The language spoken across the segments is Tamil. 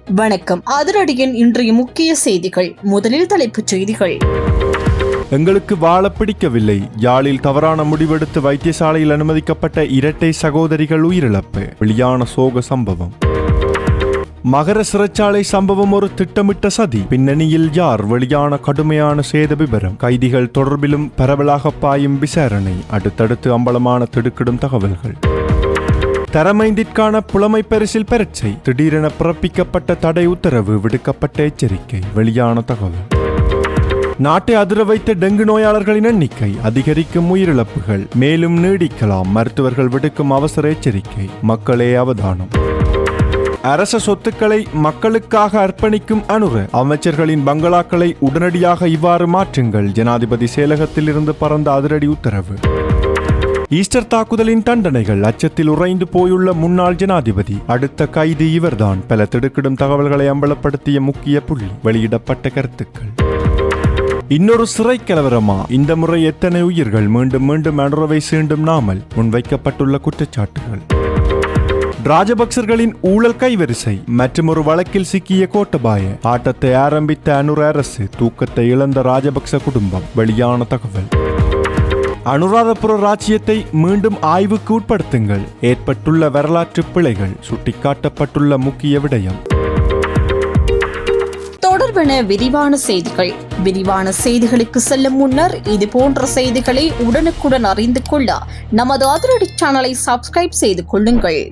வணக்கம். அதிரடியின் இன்றைய முக்கிய செய்திகள். முதலில் தலைப்புச் செய்திகள். எங்களுக்கு வாழ பிடிக்கவில்லை. யாழில் தவறான முடிவெடுத்து வைத்தியசாலையில் அனுமதிக்கப்பட்ட இரட்டை சகோதரிகள் உயிரிழப்பு. வெளியான சோக சம்பவம். மகர சிறைச்சாலை சம்பவம் ஒரு திட்டமிட்ட சதி. பின்னணியில் யார்? வெளியான கடுமையான சேத விபரம். கைதிகள் தொடர்பிலும் பரவலாக பாயும் விசாரணை. அடுத்தடுத்து அம்பலமான திடுக்கிடும் தகவல்கள். தரமைந்திற்கான புலமை பரிசில் பரீட்சை. திடீரென பிறப்பிக்கப்பட்ட தடை உத்தரவு. விடுக்கப்பட்ட எச்சரிக்கை. வெளியான தகவல். நாட்டை அதிர வைத்த டெங்கு நோயாளர்களின் எண்ணிக்கை அதிகரிக்கும். உயிரிழப்புகள் மேலும் நீடிக்கலாம். மருத்துவர்கள் விடுக்கும் அவசர எச்சரிக்கை. மக்களே அவதானம். அரச சொத்துக்களை மக்களுக்காக அர்ப்பணிக்கும் அனுர. அமைச்சர்களின் பங்களாக்களை உடனடியாக இவ்வாறு மாற்றுங்கள். ஜனாதிபதி செயலகத்தில் இருந்து பறந்த அதிரடி உத்தரவு. ஈஸ்டர் தாக்குதலின் தண்டனைகள். அச்சத்தில் உறைந்து போயுள்ள முன்னாள் ஜனாதிபதி. அடுத்த கைது இவர்தான். பல திடுக்கிடும் தகவல்களை அம்பலப்படுத்திய முக்கிய புள்ளி. வெளியிடப்பட்ட கருத்துக்கள். இன்னொரு சிறை கலவரமா? இந்த முறை எத்தனை உயிர்கள்? மீண்டும் மீண்டும் அனுரவை சீண்டும் நாமல். முன்வைக்கப்பட்டுள்ள குற்றச்சாட்டுகள். ராஜபக்சர்களின் ஊழல் கைவரிசை. மற்றும் ஒரு வழக்கில் சிக்கிய கோட்டபாய. ஆட்டத்தை ஆரம்பித்த அனுர அரசு. தூக்கத்தை இழந்த ராஜபக்ச குடும்பம். வெளியான தகவல். அனுராதபுர ராஜ்யத்தை மீண்டும் ஆய்வுக்கு உட்படுத்துங்கள். ஏற்பட்டுள்ள வரலாற்று பிழைகள். சுட்டிக்காட்டப்பட்டுள்ள முக்கிய விடயம். தொடர்பான விரிவான செய்திகள். விரிவான செய்திகளுக்கு செல்லும் முன்னர் இது போன்ற செய்திகளை உடனுக்குடன் அறிந்து கொள்ள நமது அதிரடி சேனலை சப்ஸ்கிரைப் செய்து கொள்ளுங்கள்.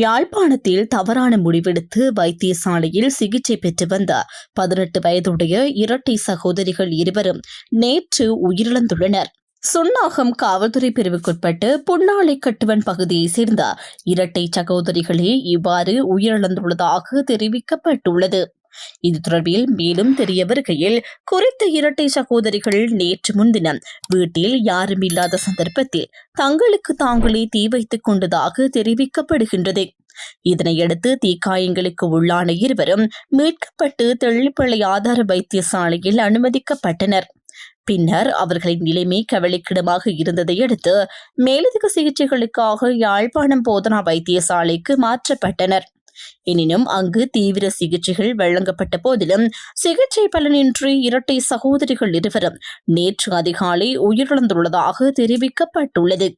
யாழ்ப்பாணத்தில் தவறான முடிவெடுத்து வைத்தியசாலையில் சிகிச்சை பெற்று வந்த 18 வயதுடைய இரட்டை சகோதரிகள் இருவரும் நேற்று உயிரிழந்துள்ளனர். சுன்னாகம் காவல்துறை பிரிவுக்குட்பட்டு புன்னாலை கட்டுவன் பகுதியைச் சேர்ந்த இரட்டை சகோதரிகளே இவ்வாறு உயிரிழந்துள்ளதாக தெரிவிக்கப்பட்டுள்ளது. இது தொடர்பில் மேலும் தெரிய வருகையில், குறித்த இரட்டை சகோதரிகள் நேற்று முன்தினம் வீட்டில் யாரும் இல்லாத சந்தர்ப்பத்தில் தங்களுக்கு தாங்களே தீ வைத்துக் கொண்டதாக தெரிவிக்கப்படுகின்றது. இதனையடுத்து தீக்காயங்களுக்கு உள்ளான இருவரும் மீட்கப்பட்டு தெள்ளிப்பள்ளி ஆதார வைத்தியசாலையில் அனுமதிக்கப்பட்டனர். பின்னர் அவர்களின் நிலைமை கவலைக்கிடமாக இருந்ததை அடுத்து மேலதிக சிகிச்சைகளுக்காக யாழ்ப்பாணம் போதனா வைத்தியசாலைக்கு மாற்றப்பட்டனர். எனினும் அங்கு தீவிர சிகிச்சைகள் வழங்கப்பட்ட போதிலும் சிகிச்சை பலனின்றி இரட்டை சகோதரிகள் இருவரும் நேற்று அதிகாலை உயிரிழந்துள்ளதாக தெரிவிக்கப்பட்டுள்ளது.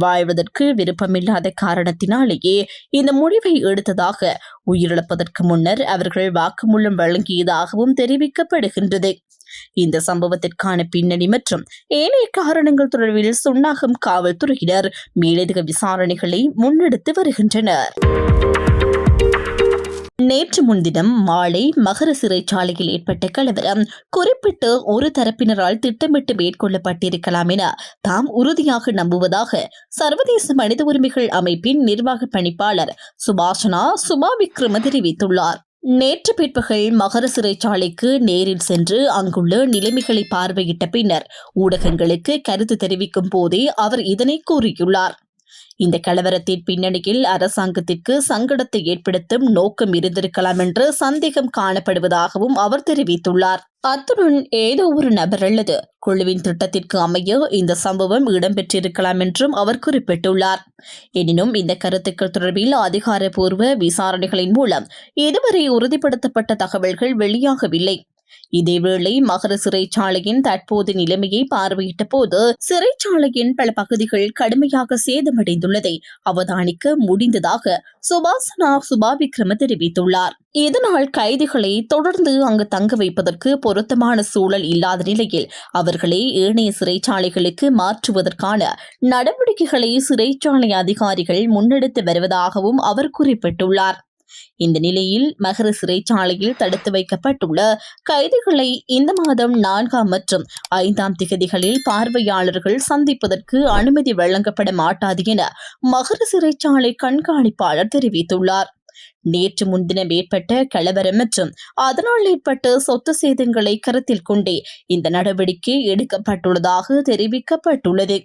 வாழ்வதற்கு விருப்பமில்லாத காரணத்தினாலேயே இந்த முடிவை எடுத்ததாக, உயிரிழப்பதற்கு முன்னர் அவர்கள் வாக்குமூலம் வழங்கியதாகவும் தெரிவிக்கப்படுகின்றது. இந்த சம்பவத்திற்கான பின்னணி மற்றும் ஏனைய காரணங்கள் தொடர்பில் சுன்னாகம் காவல்துறையினர் மேலதிக விசாரணைகளை முன்னெடுத்து வருகின்றனர். நேற்று முன்தினம் மாலை மகர சிறைச்சாலையில் ஏற்பட்ட கலவரம் குறிப்பிட்டு ஒரு தரப்பினரால் திட்டமிட்டு மேற்கொள்ளப்பட்டிருக்கலாம் என தாம் உறுதியாக நம்புவதாக சர்வதேச மனித உரிமைகள் அமைப்பின் நிர்வாக பணிப்பாளர் சுபாஷனா சுபாவிக்ரம தெரிவித்துள்ளார். நேற்று பிற்பகல் மகர சிறைச்சாலைக்கு நேரில் சென்று அங்குள்ள நிலைமைகளை பார்வையிட்ட பின்னர் ஊடகங்களுக்கு கருத்து தெரிவிக்கும் போதே அவர் இதனை கூறியுள்ளார். இந்த கலவரத்தின் பின்னணியில் அரசாங்கத்திற்கு சங்கடத்தை ஏற்படுத்தும் நோக்கம் இருந்திருக்கலாம் என்று சந்தேகம் காணப்படுவதாகவும் அவர் தெரிவித்துள்ளார். அத்துடன் ஏதோ ஒரு நபர் அல்லது குழுவின் திட்டத்திற்கு அமைய இந்த சம்பவம் இடம்பெற்றிருக்கலாம் என்றும் அவர் குறிப்பிட்டுள்ளார். எனினும் இந்த கருத்துக்கள் தொடர்பில் அதிகாரப்பூர்வ விசாரணைகளின் மூலம் இதுவரை உறுதிப்படுத்தப்பட்ட தகவல்கள் வெளியாகவில்லை. இதேவேளை மகர சிறைச்சாலையின் தற்போது நிலைமையை பார்வையிட்ட போது சிறைச்சாலையின் பல பகுதிகள் கடுமையாக சேதமடைந்துள்ளதை அவதானிக்க முடிந்ததாக சுபாசனா சுபாவிக்ரம தெரிவித்துள்ளார். இதனால் கைதிகளை தொடர்ந்து அங்கு தங்க வைப்பதற்கு பொருத்தமான சூழல் இல்லாத நிலையில் அவர்களை ஏனைய சிறைச்சாலைகளுக்கு மாற்றுவதற்கான நடவடிக்கைகளை சிறைச்சாலை அதிகாரிகள் முன்னெடுத்து வருவதாகவும் அவர் குறிப்பிட்டுள்ளார். இந்த நிலையில் மகர சிறைச்சாலையில் தடுத்து வைக்கப்பட்டுள்ள கைதிகளை இந்த மாதம் 4 மற்றும் 5 திகதிகளில் பார்வையாளர்கள் சந்திப்பதற்கு அனுமதி வழங்கப்பட மாட்டாது என மகர சிறைச்சாலை கண்காணிப்பாளர் தெரிவித்துள்ளார். நேற்று முன்தினம் ஏற்பட்ட கலவரம் மற்றும் அதனால் ஏற்பட்ட சொத்து சேதங்களை கருத்தில் கொண்டே இந்த நடவடிக்கை எடுக்கப்பட்டுள்ளதாக தெரிவிக்கப்பட்டுள்ளது.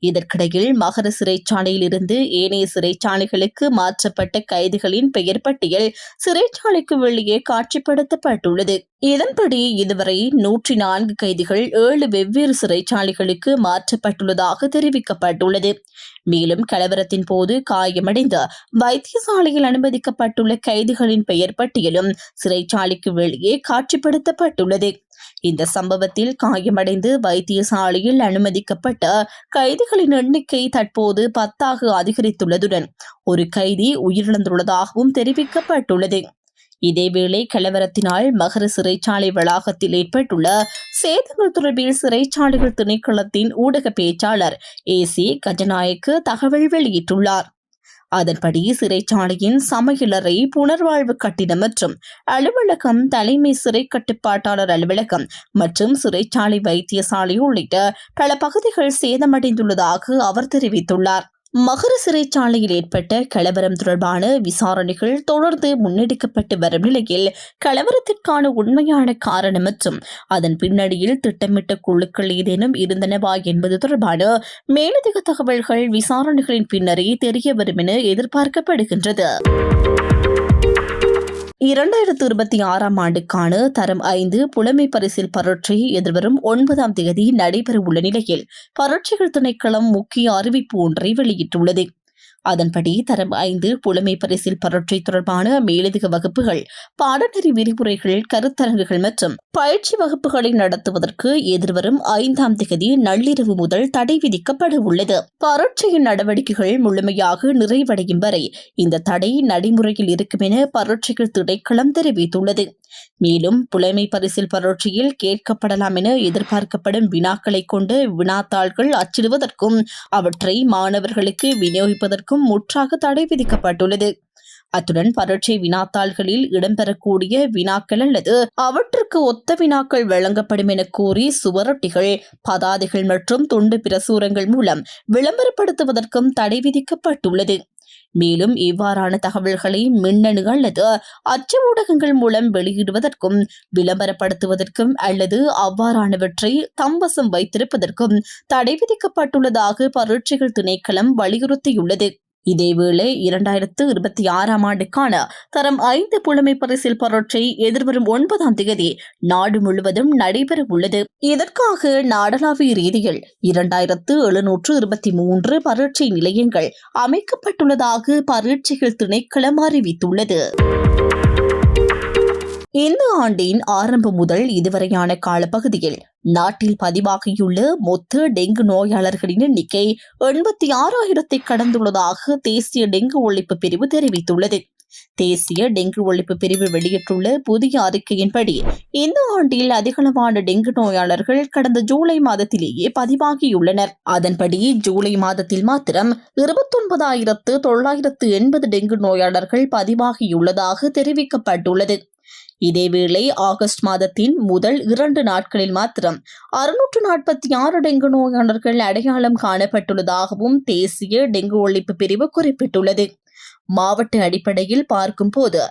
இதற்கிடையில் மகர சிறைச்சாலையில் இருந்து ஏனைய சிறைச்சாலைகளுக்கு மாற்றப்பட்ட கைதிகளின் பெயர் பட்டியல் சிறைச்சாலைக்கு வெளியே காட்சிப்படுத்தப்பட்டுள்ளது. இதன்படி இதுவரை 104 கைதிகள் 7 வெவ்வேறு சிறைச்சாலைகளுக்கு மாற்றப்பட்டுள்ளதாக தெரிவிக்கப்பட்டுள்ளது. மேலும் கலவரத்தின் போது காயமடைந்து வைத்தியசாலையில் அனுமதிக்கப்பட்டுள்ள கைதிகளின் பெயர் பட்டியலும் சிறைச்சாலைக்கு வெளியே காட்சிப்படுத்தப்பட்டுள்ளது. இந்த சம்பவத்தில் காயமடைந்து வைத்தியசாலையில் அனுமதிக்கப்பட்ட கைதிகளின் எண்ணிக்கை தற்போது 10 அதிகரித்துள்ளதுடன் ஒரு கைதி உயிரிழந்துள்ளதாகவும் தெரிவிக்கப்பட்டுள்ளது. இதேவேளை கலவரத்தினால் மகர சிறைச்சாலை வளாகத்தில் ஏற்பட்டுள்ள சேதங்கள் தொடர்பில் சிறைச்சாலைகள் திணைக்களத்தின் ஊடக பேச்சாளர் AC கஜநாயக்கு தகவல் வெளியிட்டுள்ளார். அதன்படி சிறைச்சாலையின் சமையலறை, புனர்வாழ்வு கட்டிடம் மற்றும் அலுவலகம், தலைமை சிறை கட்டுப்பாட்டாளர் அலுவலகம் மற்றும் சிறைச்சாலை வைத்தியசாலை உள்ளிட்ட பல பகுதிகள் சேதமடைந்துள்ளதாக அவர் தெரிவித்துள்ளார். மகர சிறைச்சாலையில் ஏற்பட்ட கலவரம் தொடர்பான விசாரணைகள் தொடர்ந்து முன்னெடுக்கப்பட்டு வரும் நிலையில் கலவரத்திற்கான உண்மையான காரணம் மற்றும் அதன் பின்னணியில் திட்டமிட்ட குழுக்கள் ஏதேனும் இருந்தனவா என்பது தொடர்பான மேலதிக தகவல்கள் விசாரணைகளின் பின்னரே தெரிய வரும் என எதிர்பார்க்கப்படுகின்றது. 2026 ஆண்டுக்கான தரம் 5 புலமை பரிசில் பரீட்சை எதிர்வரும் 9ஆம் தேதி நடைபெறவுள்ள நிலையில் பரீட்சைகள் திணைக்களம் முக்கிய அறிவிப்பு ஒன்றை வெளியிட்டுள்ளது. அதன்படி தரம் 5 புலமை பரிசில் பரீட்சை தொடர்பான மேலதிக வகுப்புகள், பாடநெறி விரிவுரைகள், கருத்தரங்குகள் மற்றும் பயிற்சி வகுப்புகளை நடத்துவதற்கு எதிர்வரும் 5ஆம் தேதி நள்ளிரவு முதல் தடை விதிக்கப்பட உள்ளது. பரீட்சையின் நடவடிக்கைகள் முழுமையாக நிறைவடையும் வரை இந்த தடை நடைமுறையில் இருக்கும் என பரீட்சைகள் திணைக்களம் தெரிவித்துள்ளது. மேலும் புலமை பரிசில் பரீட்சையில் கேட்கப்படலாம் என எதிர்பார்க்கப்படும் வினாக்களை கொண்டு வினாத்தாள்கள் அச்சிடுவதற்கும் அவற்றை மாணவர்களுக்கு விநியோகிப்பதற்கும் முற்றாக தடை விதிக்கப்பட்டுள்ளது. அத்துடன் பரீட்சை வினாத்தாள்களில் இடம்பெறக்கூடிய வினாக்கள் அல்லது அவற்றுக்கு ஒத்த வினாக்கள் வழங்கப்படும் என கூறி சுவரொட்டிகள், பதாதைகள் மற்றும் துண்டு பிரசுரங்கள் மூலம் விளம்பரப்படுத்துவதற்கும் தடை விதிக்கப்பட்டுள்ளது. மேலும் இவ்வாறான தகவல்களை மின்னணு அல்லது அச்சு ஊடகங்கள் மூலம் வெளியிடுவதற்கும் விளம்பரப்படுத்துவதற்கும் அல்லது அவ்வாறானவற்றை தம்வசம் வைத்திருப்பதற்கும் தடை விதிக்கப்பட்டுள்ளதாக பரீட்சைகள் திணைக்களம் வலியுறுத்தியுள்ளது. இதேவேளை 2026 ஆண்டுக்கான தரம் 5 புலமை பரிசில் பரீட்சை எதிர்வரும் 9ஆம் தேதி நாடு முழுவதும் நடைபெற உள்ளது. இதற்காக நாடளாவிய ரீதியில் 2723 பரீட்சை நிலையங்கள் அமைக்கப்பட்டுள்ளதாக பரீட்சைகள் திணைக்களம் அறிவித்துள்ளது. இந்த ஆண்டின் ஆரம்பம் முதல் இதுவரையான காலப்பகுதியில் நாட்டில் பதிவாகியுள்ள மொத்த டெங்கு நோயாளர்களின் எண்ணிக்கை 86,000 கடந்துள்ளதாக தேசிய டெங்கு ஒழிப்பு பிரிவு தெரிவித்துள்ளது. தேசிய டெங்கு ஒழிப்பு பிரிவு வெளியிட்டுள்ள புதிய அறிக்கையின்படி இந்த ஆண்டில் அதிகளவான டெங்கு நோயாளர்கள் கடந்த ஜூலை மாதத்திலேயே பதிவாகியுள்ளனர். அதன்படி ஜூலை மாதத்தில் மாத்திரம் 29,980 டெங்கு நோயாளர்கள் பதிவாகியுள்ளதாக தெரிவிக்கப்பட்டுள்ளது. இதேவேளை ஆகஸ்ட் மாதத்தின் முதல் 2 நாட்களில் மாத்திரம் 646 டெங்கு நோயாளர்கள் அடையாளம் காணப்பட்டுள்ளதாகவும் தேசிய டெங்கு ஒழிப்பு பிரிவு குறிப்பிட்டுள்ளது. மாவட்ட அடிப்படையில் பார்க்கும்போது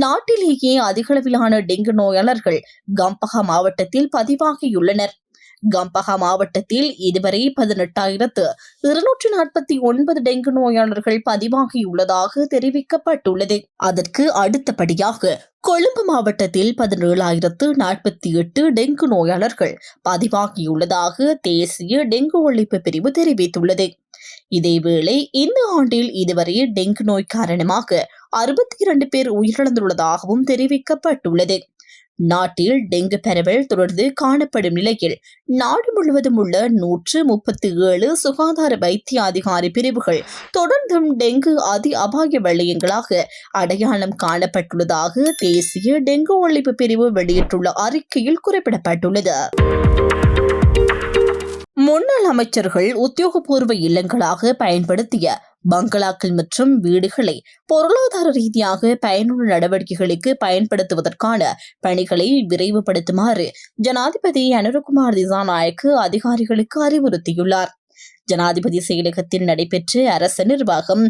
நாட்டிலேயே அதிகளவிலான டெங்கு நோயாளர்கள் கம்பஹா மாவட்டத்தில் பதிவாகியுள்ளனர். கம்பஹா மாவட்டத்தில் இதுவரை 18,249 டெங்கு நோயாளர்கள் பதிவாகியுள்ளதாக தெரிவிக்கப்பட்டுள்ளது. அதற்கு அடுத்தபடியாக கொழும்பு மாவட்டத்தில் 17,048 டெங்கு நோயாளர்கள் பதிவாகியுள்ளதாக தேசிய டெங்கு ஒழிப்பு பிரிவு தெரிவித்துள்ளது. இதேவேளை இந்த ஆண்டில் இதுவரை டெங்கு நோய் காரணமாக 62 பேர் உயிரிழந்துள்ளதாகவும் தெரிவிக்கப்பட்டுள்ளது. நாட்டில் டெங்கு பரவல் தொடர்ந்து காணப்படும் நிலையில் நாடு முழுவதும் உள்ள 137 சுகாதார வைத்திய அதிகாரி பிரிவுகள் தொடர்ந்தும் டெங்கு அதி அபாய வலயங்களாக அடையாளம் காணப்பட்டுள்ளதாக தேசிய டெங்கு ஒழிப்பு பிரிவு வெளியிட்டுள்ள அறிக்கையில் குறிப்பிடப்பட்டுள்ளது. முன்னாள் அமைச்சர்கள் உத்தியோகபூர்வ இல்லங்களாக பயன்படுத்திய பங்களாக்கள் மற்றும் வீடுகளை பொருளாதார ரீதியாக பயனுள்ள நடவடிக்கைகளுக்கு பயன்படுத்துவதற்கான பணிகளை விரைவுபடுத்துமாறு ஜனாதிபதி அனுரகுமார் திசாநாயக்கு அதிகாரிகளுக்கு அறிவுறுத்தியுள்ளார். ஜனாதிபதி செயலகத்தில் நடைபெற்ற அரசு நிர்வாகம்,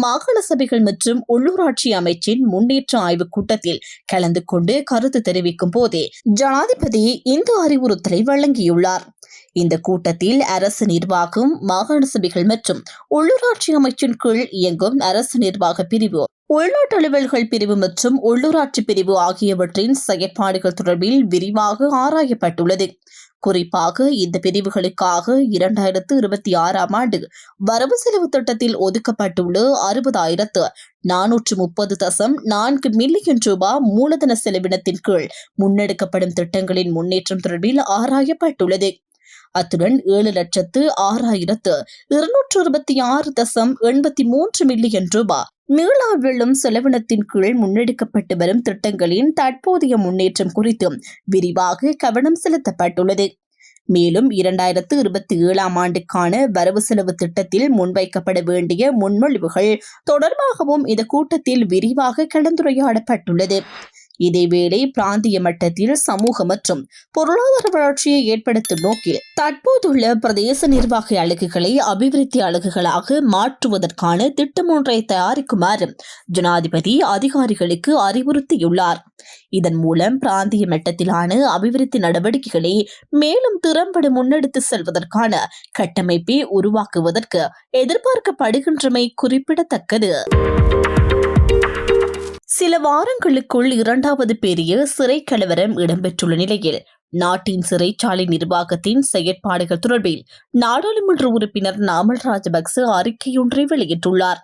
மாகாண சபைகள் மற்றும் உள்ளூராட்சி அமைச்சின் முன்னேற்ற ஆய்வுக் கூட்டத்தில் கலந்து கொண்டு கருத்து தெரிவிக்கும் போதே ஜனாதிபதி இந்த அறிவுறுத்தலை வழங்கியுள்ளார். இந்த கூட்டத்தில் அரசு நிர்வாகம், மாகாண சபைகள் மற்றும் உள்ளூராட்சி அமைச்சின் கீழ் இயங்கும் அரசு நிர்வாக பிரிவு, உள்நாட்டு அலுவல்கள் பிரிவு மற்றும் உள்ளூராட்சி பிரிவு ஆகியவற்றின் செயற்பாடுகள் தொடர்பில் விரிவாக ஆராயப்பட்டுள்ளது. குறிப்பாக இந்த பிரிவுகளுக்காக 2026 ஆண்டு வரவு செலவு திட்டத்தில் ஒதுக்கப்பட்டுள்ள 60,430.4 மில்லியன் ரூபாய் மூலதன செலவினத்தின் கீழ் முன்னெடுக்கப்படும் திட்டங்களின் முன்னேற்றம் தொடர்பில் ஆராயப்பட்டுள்ளது. அத்துடன் 7,226.83 மில்லியன் ரூபாய் மீளா வெள்ளம் செலவினத்தின் கீழ் முன்னெடுக்கப்பட்டு வரும் திட்டங்களின் தற்போதைய முன்னேற்றம் குறித்தும் விரிவாக கவனம் செலுத்தப்பட்டுள்ளது. மேலும் 2027 ஆண்டுக்கான வரவு செலவு திட்டத்தில் முன்வைக்கப்பட வேண்டிய முன்மொழிவுகள் தொடர்பாகவும் இந்த கூட்டத்தில் விரிவாக கலந்துரையாடப்பட்டுள்ளது. இதேவேளை பிராந்திய மட்டத்தில் சமூக மற்றும் பொருளாதார வளர்ச்சியை ஏற்படுத்தும் நோக்கில் தற்போதுள்ள பிரதேச நிர்வாக அலகுகளை அபிவிருத்தி அலகுகளாக மாற்றுவதற்கான திட்டம் ஒன்றை தயாரிக்குமாறு ஜனாதிபதி அதிகாரிகளுக்கு அறிவுறுத்தியுள்ளார். இதன் மூலம் பிராந்திய மட்டத்திலான அபிவிருத்தி நடவடிக்கைகளை மேலும் திறம்பட முன்னெடுத்து செல்வதற்கான கட்டமைப்பை உருவாக்குவதற்கு எதிர்பார்க்கப்படுகின்றமை குறிப்பிடத்தக்கது. சில வாரங்களுக்குள் 2வது பெரிய சிறை கலவரம் இடம்பெற்றுள்ள நிலையில் நாட்டின் சிறைச்சாலை நிர்வாகத்தின் செயற்பாடுகள் தொடர்பில் நாடாளுமன்ற உறுப்பினர் நாமல் ராஜபக்ச அறிக்கையொன்றை வெளியிட்டுள்ளார்.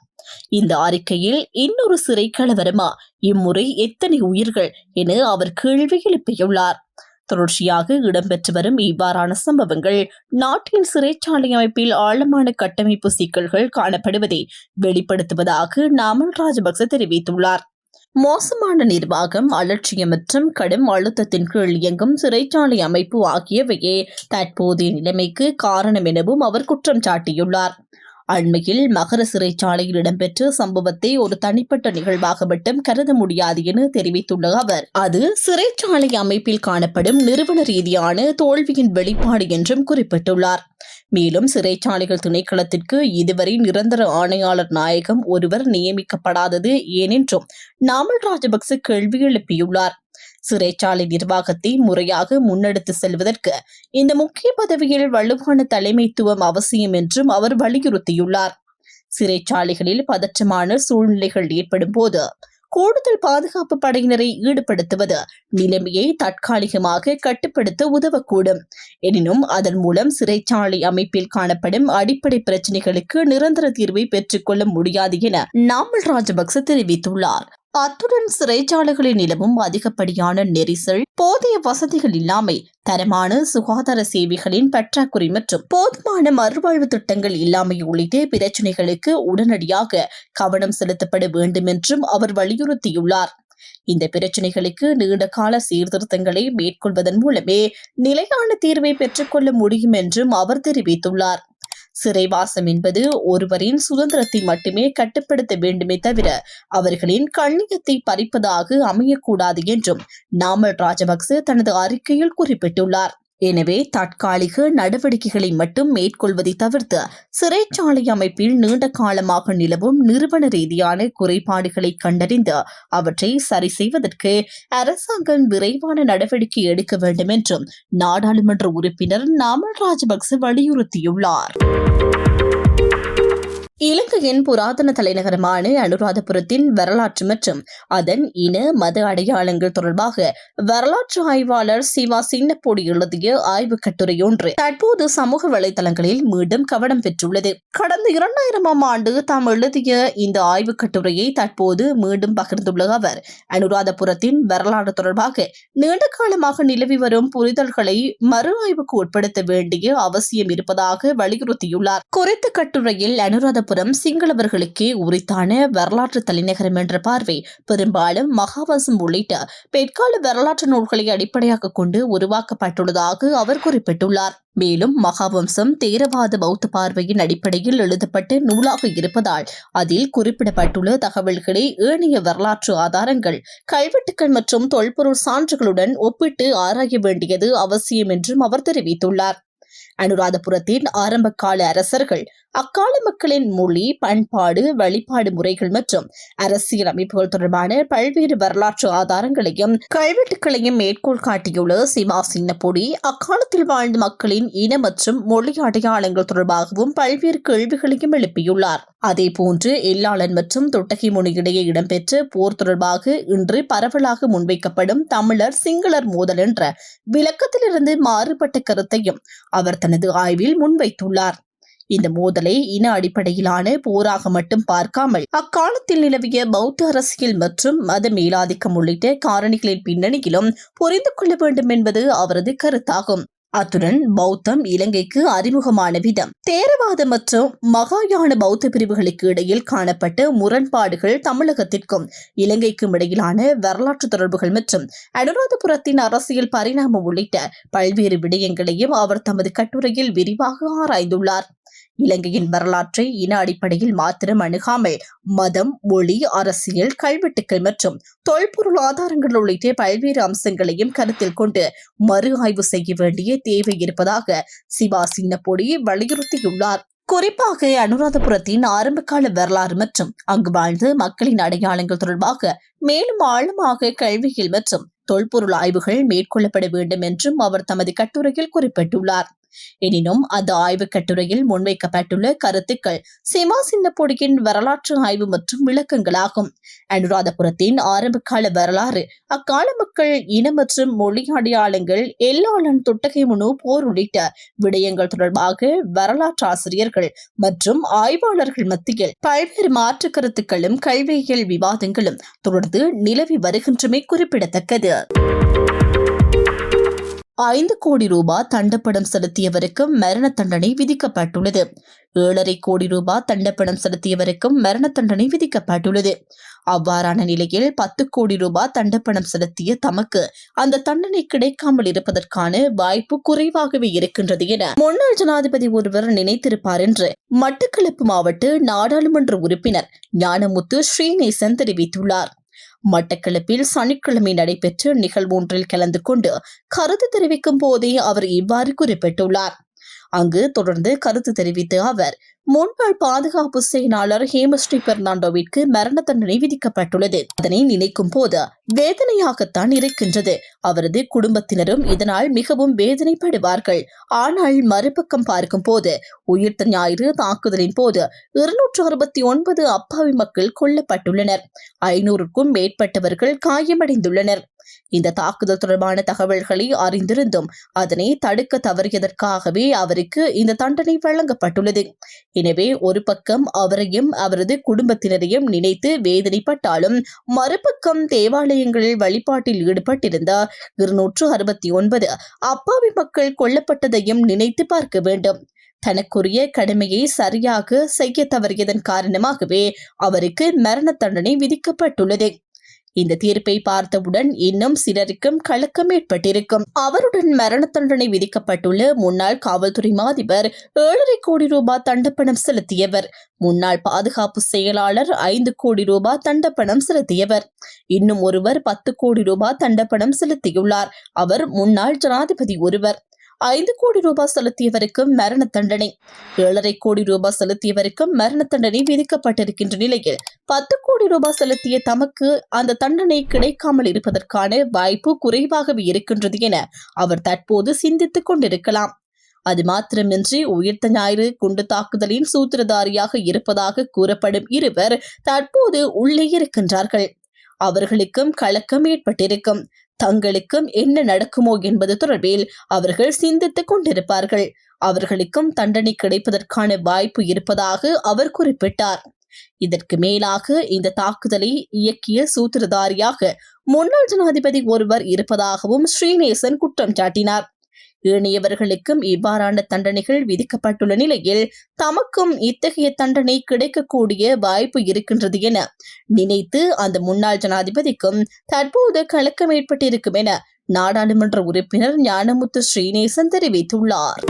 இந்த அறிக்கையில் இன்னொரு சிறை கலவரமா, இம்முறை எத்தனை உயிர்கள் என அவர் கேள்வி எழுப்பியுள்ளார். தொடர்ச்சியாக இடம்பெற்று வரும் இவ்வாறான சம்பவங்கள் நாட்டின் சிறைச்சாலை அமைப்பில் ஆழமான கட்டமைப்பு சிக்கல்கள் காணப்படுவதை வெளிப்படுத்துவதாக நாமல் ராஜபக்ச தெரிவித்துள்ளார். மோசமான நிர்வாகம், அலட்சியம் மற்றும் கடும் அழுத்தத்தின் கீழ் இயங்கும் சிறைச்சாலை அமைப்பு ஆகியவையே தற்போதைய நிலைமைக்கு காரணம் எனவும் அவர் குற்றம் சாட்டியுள்ளார். அண்மையில் மகர சிறைச்சாலையில் இடம்பெற்ற சம்பவத்தை ஒரு தனிப்பட்ட நிகழ்வாக மட்டும் கருத முடியாது என தெரிவித்துள்ள அவர், அது சிறைச்சாலை அமைப்பில் காணப்படும் நிறுவன ரீதியான தோல்வியின் வெளிப்பாடு என்றும் குறிப்பிட்டுள்ளார். மேலும் சிறைச்சாலைகள் திணைக்களத்திற்கு இதுவரை நிரந்தர ஆணையாளர் நாயகம் ஒருவர் நியமிக்கப்படாதது ஏனென்றும் நாமல் ராஜபக்ச கேள்வி எழுப்பியுள்ளார். சிறைச்சாலை நிர்வாகத்தை முறையாக முன்னெடுத்து செல்வதற்கு இந்த முக்கிய பதவியில் வலுவான தலைமைத்துவம் அவசியம் என்றும் அவர் வலியுறுத்தியுள்ளார். சிறைச்சாலைகளில் பதற்றமான சூழ்நிலைகள் ஏற்படும் போது கூடுதல் பாதுகாப்பு படையினரை ஈடுபடுத்துவது நிலைமையை தற்காலிகமாக கட்டுப்படுத்த உதவக்கூடும். எனினும் அதன் மூலம் சிறைச்சாலை அமைப்பில் காணப்படும் அடிப்படை பிரச்சினைகளுக்கு நிரந்தர தீர்வை பெற்றுக்கொள்ள முடியாது என நாமல் ராஜபக்ச தெரிவித்துள்ளார். அத்துடன் சிறைச்சாலைகளில் நிலவும் அதிகப்படியான நெரிசல், போதிய வசதிகள் இல்லாமை, தரமான சுகாதார சேவைகளின் பற்றாக்குறை மற்றும் போதுமான மறுவாழ்வு திட்டங்கள் இல்லாமை உள்ளிட்ட பிரச்சினைகளுக்கு உடனடியாக கவனம் செலுத்தப்பட வேண்டும் என்றும் அவர் வலியுறுத்தியுள்ளார். இந்த பிரச்சினைகளுக்கு நீண்டகால சீர்திருத்தங்களை மேற்கொள்வதன் மூலமே நிலையான தீர்வை பெற்றுக்கொள்ள முடியும் என்றும் அவர் தெரிவித்துள்ளார். சிறைவாசம் என்பது ஒருவரின் சுதந்திரத்தை மட்டுமே கட்டுப்படுத்த வேண்டுமே தவிர அவர்களின் கண்ணியத்தை பறிப்பதாக அமையக்கூடாது என்றும் நாமல் ராஜபக்ச தனது அறிக்கையில் குறிப்பிட்டுள்ளார். எனவே தற்காலிக நடவடிக்கைகளை மட்டும் மேற்கொள்வதை தவிர்த்து சிறைச்சாலை அமைப்பில் நீண்ட காலமாக நிலவும் நிறுவன ரீதியான குறைபாடுகளை கண்டறிந்து அவற்றை சரி செய்வதற்கு அரசாங்கம் விரைவான நடவடிக்கை எடுக்க வேண்டும் என்றும் நாடாளுமன்ற உறுப்பினர் நாமல் ராஜபக்ச வலியுறுத்தியுள்ளார். இலங்கையின் புராதன தலைநகரமான அனுராதபுரத்தின் வரலாற்று மற்றும் அதன் இன மத அடையாளங்கள் தொடர்பாக வரலாற்று ஆய்வாளர் சிவா சின்னப்போடி எழுதிய ஆய்வு கட்டுரை ஒன்று தற்போது சமூக வலைதளங்களில் மீண்டும் கவனம் பெற்றுள்ளது. கடந்த 2000ஆம் ஆண்டு தாம் எழுதிய இந்த ஆய்வு கட்டுரையை தற்போது மீண்டும் பகிர்ந்துள்ள அவர், அனுராதபுரத்தின் வரலாறு தொடர்பாக நீண்ட காலமாக நிலவி வரும் புரிதல்களை மறு ஆய்வுக்கு உட்படுத்த வேண்டிய அவசியம் இருப்பதாக வலியுறுத்தியுள்ளார். குறித்த கட்டுரையில் அனுராதபுரம் சிங்களவர்களுக்கே உரித்தான வரலாற்று தலைநகரம் என்ற பார்வை பெரும்பாலும் மகாவசம் உள்ளிட்ட பிற்கால வரலாற்று நூல்களை அடிப்படையாக கொண்டு உருவாக்கப்பட்டுள்ளதாக அவர் குறிப்பிட்டுள்ளார். மேலும் மகாவம்சம் தேரவாத பௌத்த பார்வையின் அடிப்படையில் எழுதப்பட்ட நூலாக இருப்பதால் அதில் குறிப்பிடப்பட்டுள்ள தகவல்களை ஏனைய வரலாற்று ஆதாரங்கள், கல்வெட்டுக்கள் மற்றும் தொல்பொருள் சான்றுகளுடன் ஒப்பிட்டு ஆராய வேண்டியது அவசியம் என்றும் அவர் தெரிவித்துள்ளார். அனுராதபுரத்தின் ஆரம்ப கால அரசர்கள் அக்கால மக்களின் மொழி, பண்பாடு, வழிபாடு முறைகள் மற்றும் அரசியல் அமைப்புகள் தொடர்பான பல்வேறு வரலாற்று ஆதாரங்களையும் கல்வெட்டுகளையும் மேற்கோள் காட்டியுள்ள சிமா சின்னப்பொடி அக்காலத்தில் வாழ்ந்த மக்களின் இன மற்றும் மொழி அடையாளங்கள் தொடர்பாகவும் பல்வேறு கேள்விகளையும் எழுப்பியுள்ளார். அதேபோன்று எல்லாளன் மற்றும் தொட்டகை முனியிடையே இடம்பெற்ற போர் தொடர்பாக இன்று பரவலாக முன்வைக்கப்படும் தமிழர் சிங்களர் மோதல் என்ற விளக்கத்திலிருந்து மாறுபட்ட கருத்தையும் அவர் தனது ஆய்வில் முன்வைத்துள்ளார். இந்த மோதலை இன அடிப்படையிலான போராக மட்டும் பார்க்காமல் அக்காலத்தில் நிலவிய பௌத்த அரசியல் மற்றும் மத மேலாதிக்கம் உள்ளிட்ட காரணிகளின் பின்னணியிலும் புரிந்து கொள்ள வேண்டும் என்பது அவரது கருத்தாகும். அத்துடன் பௌத்தம் இலங்கைக்கு அறிமுகமான விதம், தேரவாத மற்றும் மகாயான பௌத்த பிரிவுகளுக்கு இடையில் காணப்பட்ட முரண்பாடுகள், தமிழகத்திற்கும் இலங்கைக்கும் இடையிலான வரலாற்று தொடர்புகள் மற்றும் அனுராதபுரத்தின் அரசியல் பரிணாமம் உள்ளிட்ட பல்வேறு விடயங்களையும் அவர் தமது கட்டுரையில் விரிவாக ஆராய்ந்துள்ளார். இலங்கையின் வரலாற்றை இன அடிப்படையில் மாத்திரம் அணுகாமல் மதம், மொழி, அரசியல், கல்வெட்டுக்கள் மற்றும் தொல்பொருள் ஆதாரங்கள் உள்ளிட்ட பல்வேறு அம்சங்களையும் கருத்தில் கொண்டு மறு ஆய்வு செய்ய வேண்டிய தேவை இருப்பதாக சிவா சின்னப்பொடி வலியுறுத்தியுள்ளார். குறிப்பாக அனுராதபுரத்தின் ஆரம்பகால வரலாறு மற்றும் அங்கு வாழ்ந்த மக்களின் அடையாளங்கள் தொடர்பாக மேலும் ஆழமாக கல்வியியல் மற்றும் தொல்பொருள் ஆய்வுகள் மேற்கொள்ளப்பட வேண்டும் என்றும் அவர் தமது கட்டுரையில் குறிப்பிட்டுள்ளார். எனினும் அந்த ஆய்வு கட்டுரையில் முன்வைக்கப்பட்டுள்ள கருத்துக்கள் சிமா சின்னப்பொடியின் வரலாற்று ஆய்வு மற்றும் விளக்கங்களாகும். அனுராதபுரத்தின் ஆரம்பகால வரலாறு, அக்கால மக்கள் இன மற்றும் மொழி அடையாளங்கள், எல்லாளன் தொட்டகை முனு போர் உள்ளிட்ட விடயங்கள் தொடர்பாக வரலாற்று ஆசிரியர்கள் மற்றும் ஆய்வாளர்கள் மத்தியில் பல்வேறு மாற்று கருத்துக்களும் கல்வியியல் விவாதங்களும் தொடர்ந்து நிலவி வருகின்றமை குறிப்பிடத்தக்கது. 5 கோடி ரூபாய் தண்டப்பணம் செலுத்தியவருக்கும் மரண தண்டனை விதிக்கப்பட்டுள்ளது. 7.5 கோடி ரூபாய் தண்டப்பணம் செலுத்தியவருக்கும் மரண தண்டனை விதிக்கப்பட்டுள்ளது. அவ்வாறான நிலையில் 10 கோடி ரூபாய் தண்டப்பணம் செலுத்திய தமக்கு அந்த தண்டனை கிடைக்காமல் இருப்பதற்கான வாய்ப்பு குறைவாகவே இருக்கின்றது என முன்னாள் ஜனாதிபதி ஒருவர் நினைத்திருப்பார் என்று மட்டக்களப்பு மாவட்ட நாடாளுமன்ற உறுப்பினர் ஞானமுத்து ஸ்ரீநேசன் தெரிவித்துள்ளார். மட்டக்களப்பில் சனிக்கிழமை நடைபெற்ற நிகழ்வு ஒன்றில் கலந்து கொண்டு கருத்து தெரிவிக்கும் போதே அவர் இவ்வாறு குறிப்பிட்டுள்ளார். அங்கு தொடர்ந்து கருத்து தெரிவித்த அவர், முன்னாள் பாதுகாப்பு செயலாளர் ஹேமஸ்ரீ பெர்னாண்டோவிற்கு மரண தண்டனை விதிக்கப்பட்டுள்ளது. அதனை நினைக்கும் போது வேதனையாகத்தான் இருக்கின்றது. அவரது குடும்பத்தினரும் இதனால் மிகவும் வேதனைப்படுவார்கள். ஆனால் மறுபக்கம் பார்க்கும் போது உயிர்த்த ஞாயிறு தாக்குதலின் போது 269 அப்பாவி மக்கள் கொல்லப்பட்டுள்ளனர். 500க்கும் மேற்பட்டவர்கள் காயமடைந்துள்ளனர். இந்த தாக்குதல் தொடர்பான தகவல்களை அறிந்திருந்தும் அதனை தடுக்க தவறியதற்காகவே அவருக்கு இந்த தண்டனை வழங்கப்பட்டுள்ளது. எனவே ஒரு பக்கம் அவரையும் அவரது குடும்பத்தினரையும் நினைத்து வேதனைப்பட்டாலும் மறுபக்கம் தேவாலயங்களில் வழிபாட்டில் ஈடுபட்டிருந்த 269 அப்பாவி மக்கள் கொல்லப்பட்டதையும் நினைத்து பார்க்க வேண்டும். தனக்குரிய கடமையை சரியாக செய்ய தவறியதன் காரணமாகவே அவருக்கு மரண தண்டனை விதிக்கப்பட்டுள்ளது. இந்த தீர்ப்பை பார்த்தவுடன் இன்னும் சிலருக்கும் கலக்கம் ஏற்பட்டிருக்கும். அவருடன் மரண தண்டனை விதிக்கப்பட்டுள்ள முன்னாள் காவல்துறை மாதிபர் 7.5 கோடி ரூபாய் தண்டப்பணம் செலுத்தியவர், முன்னாள் பாதுகாப்பு செயலாளர் 5 கோடி ரூபாய் தண்டப்பணம் செலுத்தியவர், இன்னும் ஒருவர் 10 கோடி ரூபாய் தண்டப்பணம் செலுத்தியுள்ளார். அவர் முன்னாள் ஜனாதிபதி ஒருவர். 5 கோடி ரூபாய் செலுத்தியவருக்கும் மரண தண்டனை, 7.5 கோடி ரூபாய் செலுத்தியவருக்கும் மரண தண்டனை விதிக்கப்பட்டிருக்கின்ற நிலையில் 10 கோடி ரூபாய் செலுத்திய தமக்கு அந்த தண்டனை கிடைக்காமல் இருப்பதற்கான வாய்ப்பு குறைவாகவே இருக்கின்றது என அவர் தற்போது சிந்தித்துக் கொண்டிருக்கலாம். அது மாத்திரமின்றி உயிர்த்த ஞாயிறு குண்டு தாக்குதலின் சூத்திரதாரியாக இருப்பதாக கூறப்படும் இருவர் தற்போது உள்ளே இருக்கின்றார்கள். அவர்களுக்கும் கலக்கம் ஏற்பட்டிருக்கும். தங்களுக்கும் என்ன நடக்குமோ என்பது தொடர்பில் அவர்கள் சிந்தித்துக் கொண்டிருப்பார்கள். அவர்களுக்கும் தண்டனை கிடைப்பதற்கான வாய்ப்பு இருப்பதாக அவர் குறிப்பிட்டார். இதற்கு மேலாக இந்த தாக்குதலை இயக்கிய சூத்திரதாரியாக முன்னாள் ஜனாதிபதி ஒருவர் இருப்பதாகவும் ஸ்ரீநேசன் குற்றம் சாட்டினார். ஏனையவர்களுக்கும் இவ்வாறான தண்டனைகள் விதிக்கப்பட்டுள்ள நிலையில் தமக்கும் இத்தகைய தண்டனை கிடைக்கக்கூடிய வாய்ப்பு இருக்கின்றது என நினைத்து அந்த முன்னாள் ஜனாதிபதிக்கும் தற்போது கலக்கம் ஏற்பட்டிருக்கும் என நாடாளுமன்ற உறுப்பினர் ஞானமுத்து ஸ்ரீநேசன் தெரிவித்துள்ளார்.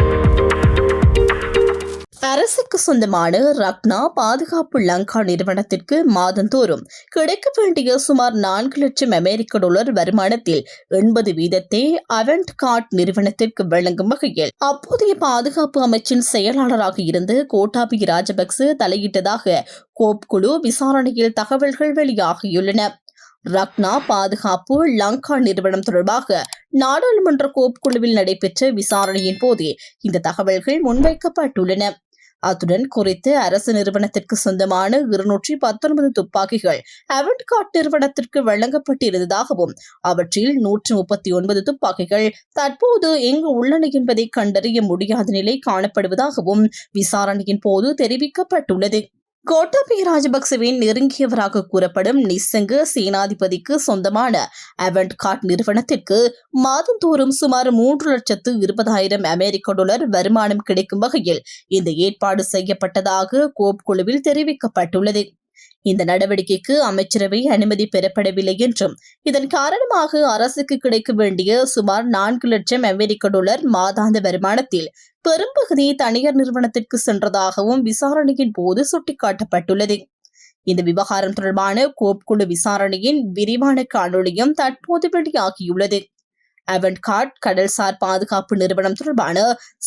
அரசுக்கு சொந்தமான ரக்னா பாதுகாப்பு லங்கா நிறுவனத்திற்கு மாதந்தோறும் கிடைக்க வேண்டிய சுமார் 4 லட்சம் அமெரிக்க டாலர் வருமானத்தில் 80% அவென்ட் கார்ட் நிறுவனத்திற்கு வழங்கும் வகையில் அப்போதைய பாதுகாப்பு அமைச்சின் செயலாளராக இருந்து கோட்டாபய ராஜபக்ச தலையிட்டதாக கோப் குழு விசாரணையில் தகவல்கள் வெளியாகியுள்ளன. ரக்னா பாதுகாப்பு லங்கா நிறுவனம் தொடர்பாக நாடாளுமன்ற கோப் குழுவில் நடைபெற்ற விசாரணையின் போதே இந்த தகவல்கள் முன்வைக்கப்பட்டுள்ளன. அத்துடன் குறித்து அரசு நிறுவனத்திற்கு சொந்தமான 219 துப்பாக்கிகள் அவென்ட் கார்ட் நிறுவனத்திற்கு வழங்கப்பட்டிருந்ததாகவும் அவற்றில் 139 துப்பாக்கிகள் தற்போது எங்கு உள்ளன என்பதை கண்டறிய முடியாத நிலை காணப்படுவதாகவும் விசாரணையின் போது தெரிவிக்கப்பட்டுள்ளது. கோட்டாபய ராஜபக்சவின் நெருங்கியவராக கூறப்படும் நிசங்க சேனாதிபதிக்கு சொந்தமான அவென்ட் கார்ட் நிறுவனத்திற்கு மாதந்தோறும் சுமார் 3,20,000 அமெரிக்க டாலர் வருமானம் கிடைக்கும் வகையில் இந்த ஏற்பாடு செய்யப்பட்டதாக கோப் குழுவில் தெரிவிக்கப்பட்டுள்ளது. இந்த நடவடிக்கைக்கு அமைச்சரவை அனுமதி பெறப்படவில்லை என்றும் இதன் காரணமாக அரசுக்கு கிடைக்க வேண்டிய சுமார் 4 லட்சம் அமெரிக்க டாலர் மாதாந்த வருமானத்தில் பெரும்பகுதி தனியார் நிறுவனத்திற்கு சென்றதாகவும் விசாரணையின் போது சுட்டிக்காட்டப்பட்டுள்ளது. இந்த விவகாரம் தொடர்பான கோப் குழு விசாரணையின் விரிவான காணொளியும் தற்போது வெளியாகியுள்ளது. அவென்ட் கார்ட் கடல்சார் பாதுகாப்பு நிறுவனம் தொடர்பான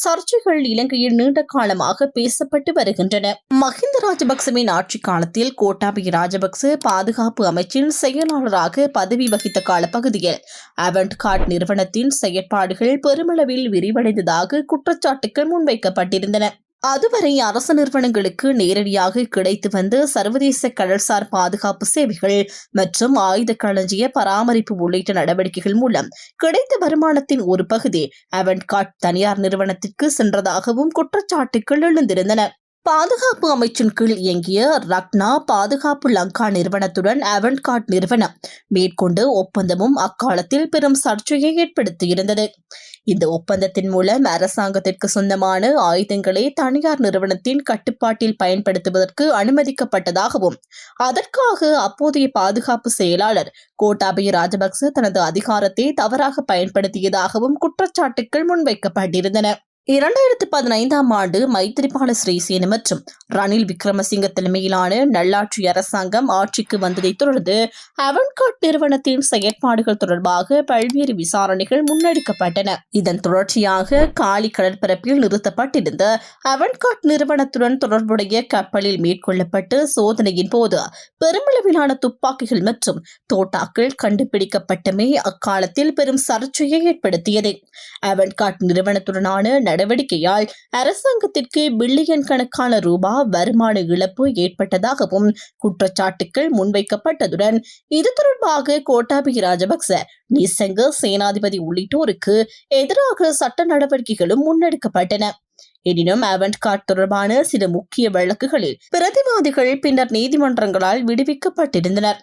சர்ச்சைகள் இலங்கையில் நீண்ட காலமாக பேசப்பட்டு வருகின்றன. மஹிந்த ராஜபக்சவின் ஆட்சி காலத்தில் கோட்டாபய ராஜபக்ச பாதுகாப்பு அமைச்சின் செயலாளராக பதவி வகித்த காலப்பகுதியில் அவென்ட் கார்ட் நிறுவனத்தின் செயற்பாடுகள் பெருமளவில் விரிவடைந்ததாக குற்றச்சாட்டுகள் முன்வைக்கப்பட்டிருந்தன. அதுவரை அரசு நிறுவனங்களுக்கு நேரடியாக கிடைத்து வந்த சர்வதேச கடல்சார் பாதுகாப்பு சேவைகள் மற்றும் ஆயுத களஞ்சிய பராமரிப்பு உள்ளிட்ட நடவடிக்கைகள் மூலம் கிடைத்த வருமானத்தின் ஒரு பகுதி அவென்ட் கார்ட் தனியார் நிறுவனத்திற்கு சென்றதாகவும் குற்றச்சாட்டுகள் எழுந்திருந்தன. பாதுகாப்பு அமைச்சின் கீழ் இயங்கிய ரக்னா பாதுகாப்பு லங்கா நிறுவனத்துடன் அவென்ட் கார்ட் நிறுவனம் மேற்கொண்ட ஒப்பந்தமும் அக்காலத்தில் பெரும் சர்ச்சையை ஏற்படுத்தியிருந்தது. இந்த ஒப்பந்தத்தின் மூலம் அரசாங்கத்திற்கு சொந்தமான ஆயுதங்களை தனியார் நிறுவனத்தின் கட்டுப்பாட்டில் பயன்படுத்துவதற்கு அனுமதிக்கப்பட்டதாகவும் அதற்காக அப்போதைய பாதுகாப்பு செயலாளர் கோட்டாபய ராஜபக்ச தனது அதிகாரத்தை தவறாக பயன்படுத்தியதாகவும் குற்றச்சாட்டுகள் முன்வைக்கப்பட்டிருந்தன. 2015 ஆண்டு மைத்திரிபால சிறிசேன மற்றும் ரணில் விக்ரமசிங்க தலைமையிலான நல்லாட்சி அரசாங்கம் ஆட்சிக்கு வந்ததைத் தொடர்ந்து அவென்ட் கார்ட் நிறுவனத்தின் செயற்பாடுகள் தொடர்பாக பல்வேறு விசாரணைகள் முன்னெடுக்கப்பட்டன. இதன் தொடர்ச்சியாக காலி கடற்பரப்பில் நிறுத்தப்பட்டிருந்த அவென்ட் கார்ட் நிறுவனத்துடன் தொடர்புடைய கப்பலில் மேற்கொள்ளப்பட்ட சோதனையின் போது பெருமளவிலான துப்பாக்கிகள் மற்றும் தோட்டாக்கள் கண்டுபிடிக்கப்பட்டமே அக்காலத்தில் பெரும் சர்ச்சையை ஏற்படுத்தியது. அவென்ட் கார்ட் நிறுவனத்துடனான நடவடிக்கையால் அரசாங்கத்திற்கு பில்லியன் கணக்கான ரூபாய் வருமான இழப்பு ஏற்பட்டதாகவும் குற்றச்சாட்டுகள் முன்வைக்கப்பட்டதுடன் இது தொடர்பாக கோட்டாபய ராஜபக்ச நிசங்க சேனாதிபதி உள்ளிட்டோருக்கு எதிராக சட்ட நடவடிக்கைகளும் முன்னெடுக்கப்பட்டன. எனினும் அவென்ட் கார்ட் தொடர்பான சில முக்கிய வழக்குகளில் பிரதிவாதிகள் பின்னர் நீதிமன்றங்களால் விடுவிக்கப்பட்டிருந்தனர்.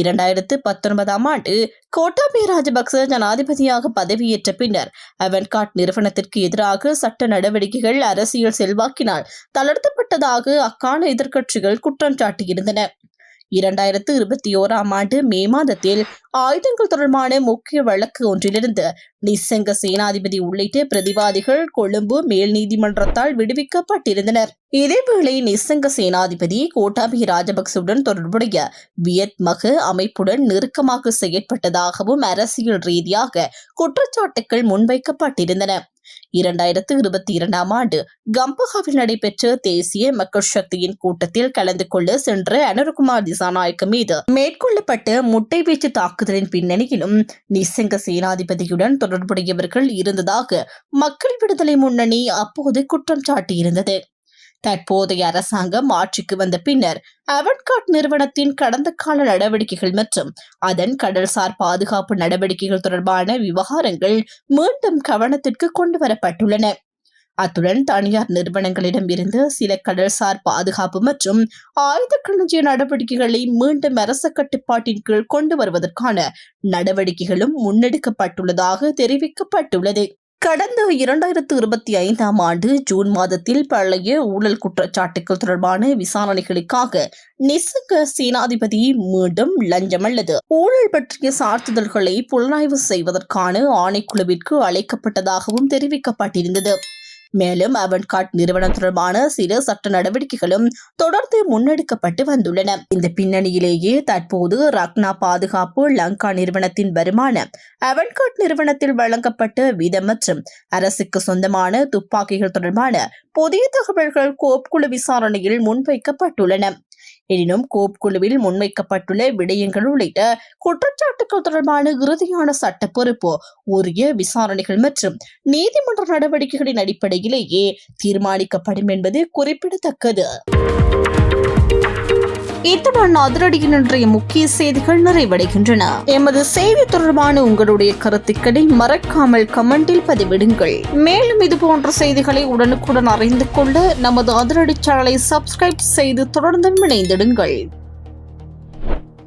2019 ஆண்டு கோட்டாபய ராஜபக்ச ஜனாதிபதியாக பதவியேற்ற பின்னர் அவென்ட் கார்ட் நிறுவனத்திற்கு எதிராக சட்ட நடவடிக்கைகள் அரசியல் செல்வாக்கினால் தளர்த்தப்பட்டதாக அக்கால எதிர்க்கட்சிகள் குற்றம் சாட்டியிருந்தன. 2021 ஆண்டு மே மாதத்தில் ஆயுதங்கள் தொடர்பான முக்கிய வழக்கு ஒன்றிலிருந்து நிசங்க சேனாதிபதி உள்ளிட்ட பிரதிவாதிகள் கொழும்பு மேல் நீதிமன்றத்தால் விடுவிக்கப்பட்டிருந்தனர். இதேவேளை நிசங்க சேனாதிபதி கோட்டாபய ராஜபக்சவுடன் தொடர்புடைய வியத் மக அமைப்புடன் நெருக்கமாக செயற்பட்டதாகவும் அரசியல் ரீதியாக குற்றச்சாட்டுகள் முன்வைக்கப்பட்டிருந்தன. 2022 ஆண்டு கம்பஹாவில் நடைபெற்ற தேசிய மக்கள் சக்தியின் கூட்டத்தில் கலந்து கொள்ள சென்ற அனுரகுமார் திசாநாயக்க மீது மேற்கொள்ளப்பட்ட முட்டை வீச்சு தாக்குதலின் பின்னணியிலும் நிசங்க சேனாதிபதியுடன் தொடர்புடையவர்கள் இருந்ததாக மக்கள் விடுதலை முன்னணி அப்போது குற்றம் சாட்டியிருந்தது. தற்போதைய அரசாங்கம் ஆட்சிக்கு வந்த பின்னர் அவென்ட் கார்ட் நிறுவனத்தின் கடந்த கால நடவடிக்கைகள் மற்றும் அதன் கடல்சார் பாதுகாப்பு நடவடிக்கைகள் தொடர்பான விவகாரங்கள் மீண்டும் கவனத்திற்கு கொண்டுவரப்பட்டுள்ளன. அத்துடன் தனியார் நிறுவனங்களிடம் இருந்து சில கடல்சார் பாதுகாப்பு மற்றும் ஆயுத களஞ்சிய நடவடிக்கைகளை மீண்டும் அரச கட்டுப்பாட்டின் கீழ் கொண்டு வருவதற்கான நடவடிக்கைகளும் முன்னெடுக்கப்பட்டுள்ளதாக தெரிவிக்கப்பட்டுள்ளது. கடந்த 2025 ஆண்டு ஜூன் மாதத்தில் பழைய ஊழல் குற்றச்சாட்டுகள் தொடர்பான விசாரணைகளுக்காக நிசங்க சேனாதிபதி மீண்டும் லஞ்சம் அல்லது ஊழல் பற்றிய சான்றிதழ்களை புலனாய்வு செய்வதற்கான ஆணைக்குழுவிற்கு அழைக்கப்பட்டதாகவும் தெரிவிக்கப்பட்டிருந்தது. மேலும் அவன்கார்ட் நிறுவனம் தொடர்பான சில சட்ட நடவடிக்கைகளும் தொடர்ந்து முன்னெடுக்கப்பட்டு வந்துள்ளன. இந்த பின்னணியிலேயே தற்போது ரக்னா பாதுகாப்பு லங்கா நிறுவனத்தின் வருமானம் அவன்கார்ட் நிறுவனத்தில் வழங்கப்பட்ட வீதம் மற்றும் அரசுக்கு சொந்தமான துப்பாக்கிகள் தொடர்பான புதிய தகவல்கள் கோப் குழு விசாரணையில் முன்வைக்கப்பட்டுள்ளன. எனினும் கோப் குழுவில் முன்வைக்கப்பட்டுள்ள விடயங்கள் உள்ளிட்ட குற்றச்சாட்டுகள் தொடர்பான இறுதியான சட்ட பொறுப்பு உரிய விசாரணைகள் மற்றும் நீதிமன்ற நடவடிக்கைகளின் அடிப்படையிலேயே தீர்மானிக்கப்படும் என்பது குறிப்பிடத்தக்கது. இத்துடன் அதிரடியின் இன்றைய முக்கிய செய்திகள் நிறைவடைகின்றன. எமது செய்தி தொடர்பான உங்களுடைய கருத்துக்களை மறக்காமல் கமெண்டில் பதிவிடுங்கள். மேலும் இதுபோன்ற செய்திகளை உடனுக்குடன் அறிந்து கொள்ள நமது அதிரடி சேனலை சப்ஸ்கிரைப் செய்து தொடர்ந்து இணைந்திடுங்கள்.